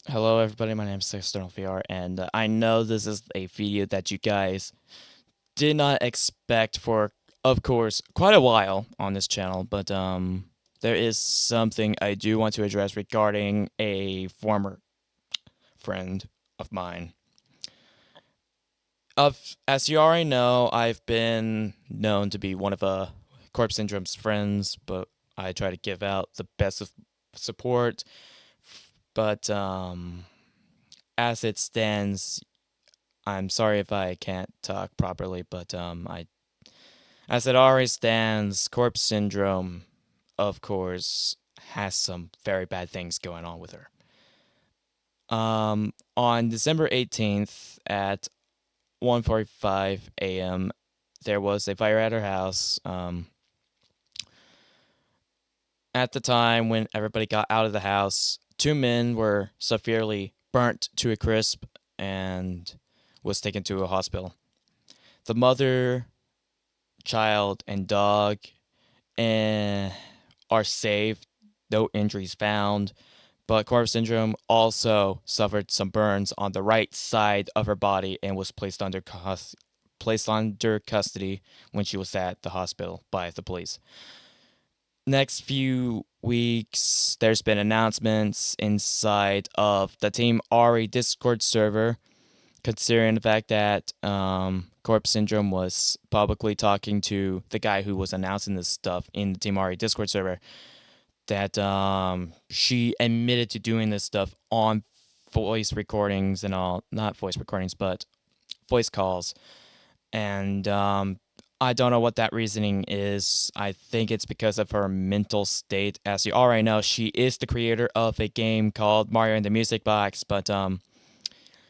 Hello, everybody. My name is External VR, and I know this is a video that you guys did not expect for, of course, quite a while on this channel. But there is something I do want to address regarding a former friend of mine. As you already know, I've been known to be one of Corpse Syndrome's friends, but I try to give out the best of support. But as it stands, I'm sorry if I can't talk properly, but as it already stands, Corpse Syndrome, of course, has some very bad things going on with her. On December 18th at 1:45 a.m., there was a fire at her house. At the time when everybody got out of the house, two men were severely burnt to a crisp and was taken to a hospital. The mother, child, and dog and are safe, no injuries found. But Corpse Syndrome also suffered some burns on the right side of her body and was placed under custody when she was at the hospital by the police. Next few weeks, there's been announcements inside of the Team Ari Discord server, considering the fact that Corpse Syndrome was publicly talking to the guy who was announcing this stuff in the Team Ari Discord server, that she admitted to doing this stuff on voice recordings and all, not voice recordings, but voice calls. And I don't know what that reasoning is. I think it's because of her mental state. As you already know, she is the creator of a game called Mario and the Music Box, but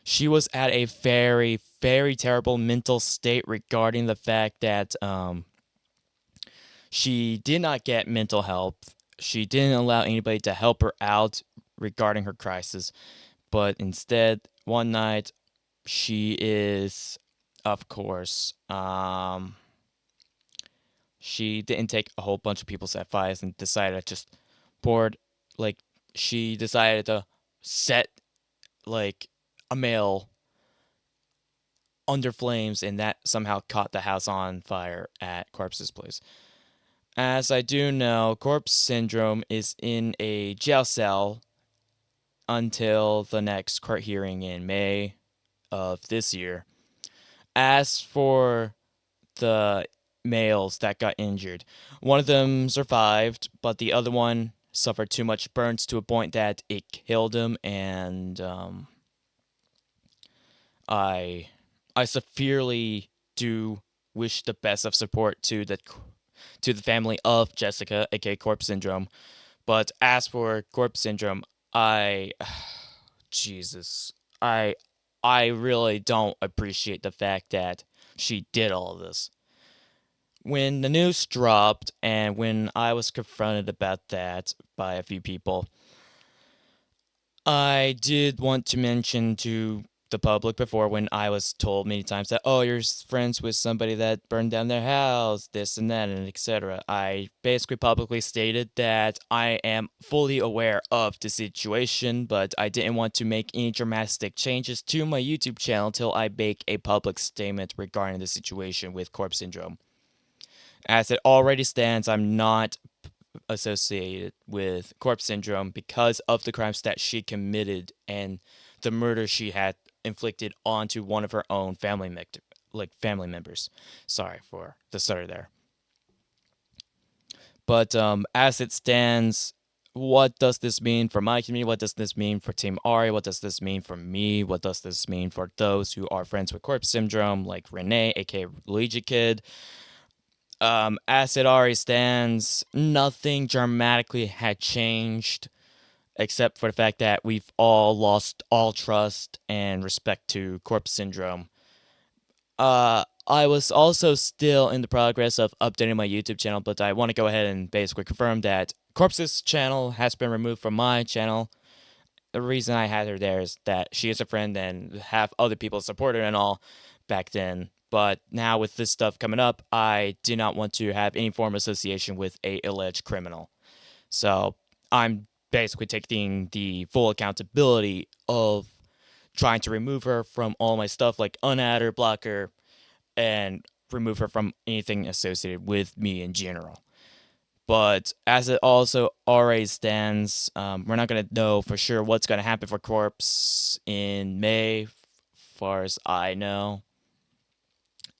she was at a very, very terrible mental state regarding the fact that she did not get mental help. She didn't allow anybody to help her out regarding her crisis, but instead, one night, she is, of course, she didn't take a whole bunch of people's advice and decided to just poured, like, she decided to set, like, a male under flames, and that somehow caught the house on fire at Corpse's place. As I do know, Corpse Syndrome is in a jail cell until the next court hearing in May of this year. As for the males that got injured, one of them survived, but the other one suffered too much burns to a point that it killed him, and I I severely do wish the best of support to the family of Jessica, aka Corpse Syndrome. But as for Corpse Syndrome, I Jesus, I I really don't appreciate the fact that she did all of this. When the news dropped and when I was confronted about that by a few people, I did want to mention to the public before, when I was told many times that, oh, you're friends with somebody that burned down their house, this and that, and etc. I basically publicly stated that I am fully aware of the situation, but I didn't want to make any dramatic changes to my YouTube channel until I make a public statement regarding the situation with Corpse Syndrome. As it already stands, I'm not associated with Corpse Syndrome because of the crimes that she committed and the murder she had inflicted onto one of her own family members. Sorry for the stutter there. But as it stands, what does this mean for my community? What does this mean for Team Ari? What does this mean for me? What does this mean for those who are friends with Corpse Syndrome, like Renee, aka Luigi Kid? As it already stands, nothing dramatically had changed except for the fact that we've all lost all trust and respect to Corpse Syndrome. I was also still in the progress of updating my YouTube channel, but I want to go ahead and basically confirm that Corpse's channel has been removed from my channel. The reason I had her there is that she is a friend and have other people support her and all back then. But now with this stuff coming up, I do not want to have any form of association with a alleged criminal. So I'm basically taking the full accountability of trying to remove her from all my stuff, like unadd her, block her, and remove her from anything associated with me in general. But as it also already stands, we're not going to know for sure what's going to happen for Corpse in May, far as I know.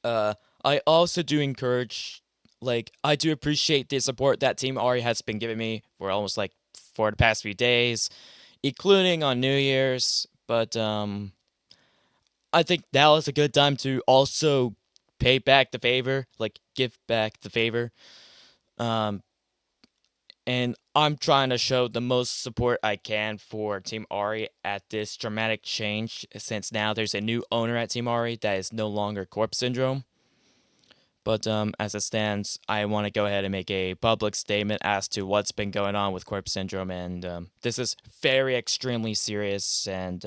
I also do encourage, like, I do appreciate the support that Team Ari has been giving me for almost like for the past few days, including on New Year's. But I think now is a good time to also pay back the favor, like give back the favor. Um, and I'm trying to show the most support I can for Team Ari at this dramatic change, since now there's a new owner at Team Ari that is no longer Corpse Syndrome. But as it stands, I want to go ahead and make a public statement as to what's been going on with Corpse Syndrome, and this is very extremely serious, and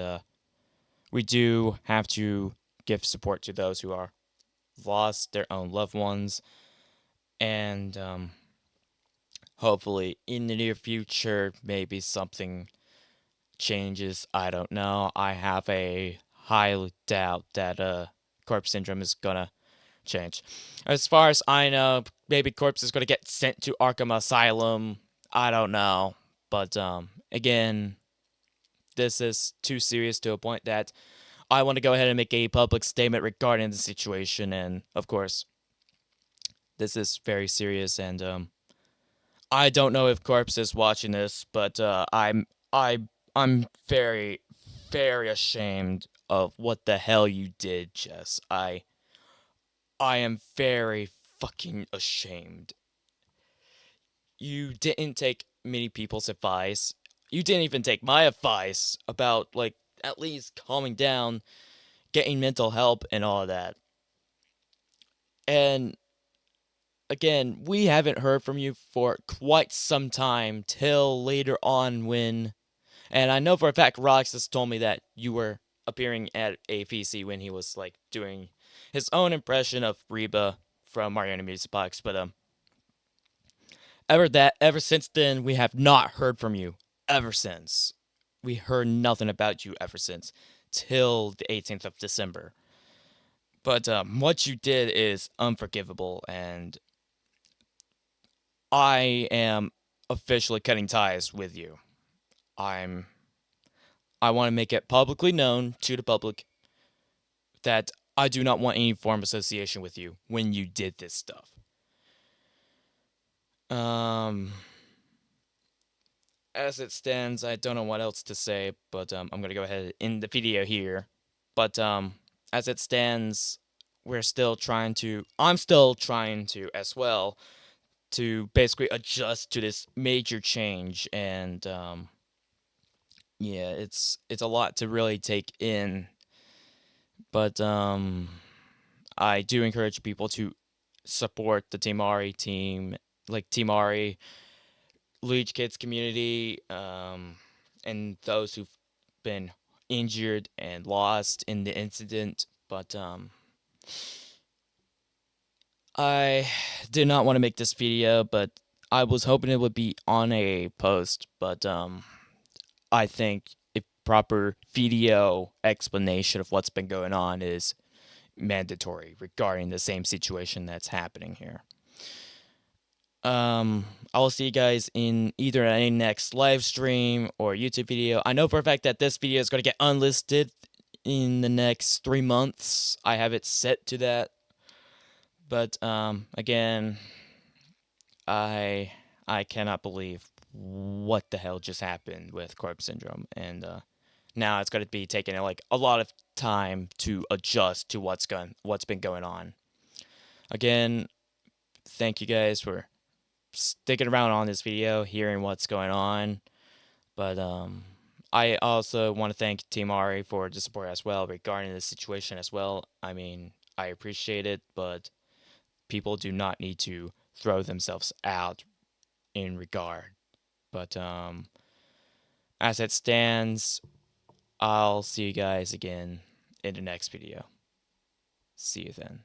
we do have to give support to those who are lost their own loved ones, and hopefully in the near future, maybe something changes. I don't know. I have a high doubt that Corpse Syndrome is gonna change. As far as I know, maybe Corpse is gonna get sent to Arkham Asylum. I don't know, but again, this is too serious to a point that I want to go ahead and make a public statement regarding the situation. And of course, this is very serious, and I don't know if Corpse is watching this, but I'm very very ashamed of what the hell you did, Jess. I am very fucking ashamed. You didn't take many people's advice. You didn't even take my advice about, like, at least calming down, getting mental help, and all of that. And again, we haven't heard from you for quite some time till later on when. And I know for a fact Rox has told me that you were appearing at a PC when he was, like, doing his own impression of Reba from Mario and Music Box, but ever since then we have not heard from you. Ever since. We heard nothing about you ever since till the 18th of December. But what you did is unforgivable, and I am officially cutting ties with you. I'm I want to make it publicly known to the public that I do not want any form of association with you when you did this stuff. Um as it stands, I don't know what else to say, but I'm gonna go ahead and end the video here. But as it stands, I'm still trying to as well to basically adjust to this major change, and yeah, it's a lot to really take in. But I do encourage people to support the Team Ari team, like Team Ari, Leech Kids community, and those who've been injured and lost in the incident. But I did not want to make this video, but I was hoping it would be on a post. But I think a proper video explanation of what's been going on is mandatory regarding the same situation that's happening here. I will see you guys in either a next live stream or YouTube video. I know for a fact that this video is going to get unlisted in the next 3 months. I have it set to that. But again, I cannot believe what the hell just happened with Corpse Syndrome, and now it's going to be taking like a lot of time to adjust to what's been going on. Again, thank you guys for sticking around on this video, hearing what's going on. But I also want to thank Team Ari for the support as well regarding this situation as well. I mean, I appreciate it, but people do not need to throw themselves out in regard. But as it stands, I'll see you guys again in the next video. See you then.